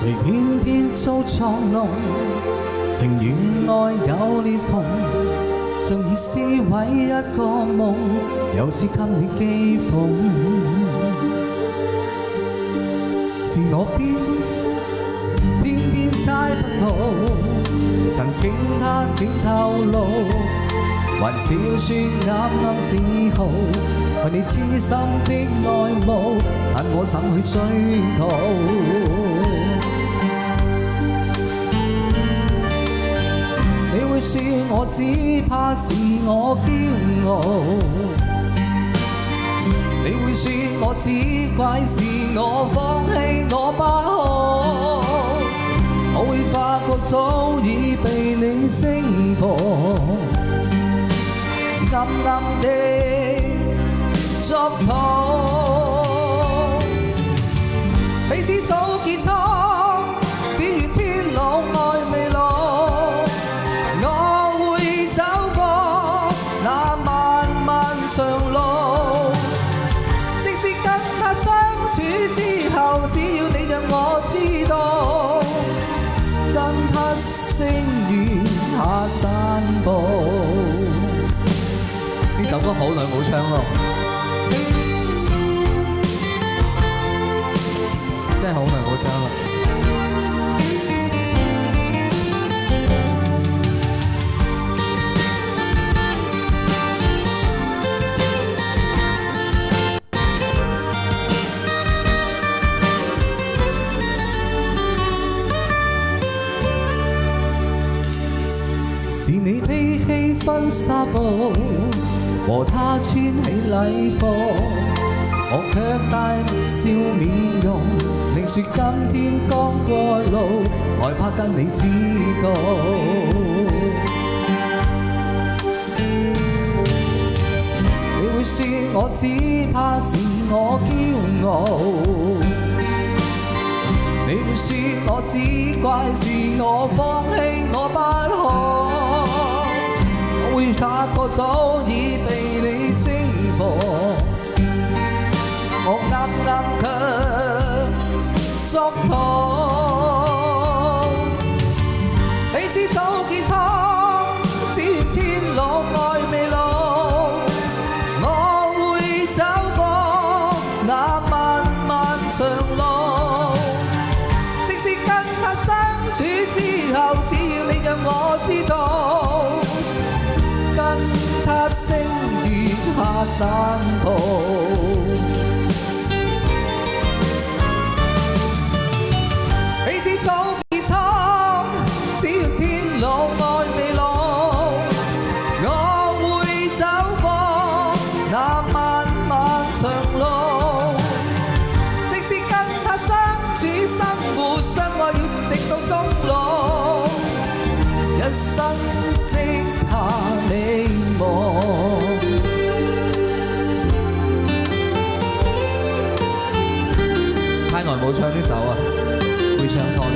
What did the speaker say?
誰偏偏遭作弄，情與愛有裂縫，像已撕毀一個夢，又是給你譏諷。是我偏偏猜不到，曾經他竟透露，還小說啱啱自豪，為你痴心的愛慕，但我怎去追討？你會說我只怕是我驕傲，你會說我只怪是我放棄我不好，我會發覺早已被你征服，暗暗地作討，彼此早結束，只願天老愛未老，我會走過那漫漫長路，即使跟他相處之後，只要你讓我知道，跟他星月下散步。呢首歌好耐冇唱咯，真係好耐冇唱啦。自你披稀婚紗布，和他穿起禮服，我卻帶笑面容，寧說今天剛過路，害怕跟你知道。你會說我只怕是我驕傲，你會說我只怪是我放棄我不好，我會察覺早已被你征服，我啱啱卻作討，彼此早結束，只願天老愛未老，我會走過那漫漫長路，即使跟他相處之後，只要你讓我知道，跟他星月下散步，彼此早結束，只要天老愛未老，我會走過那漫漫長路，即使跟他相處生活相愛要直到終老，一生即下你望。太耐冇唱呢首啊，會唱錯嘅。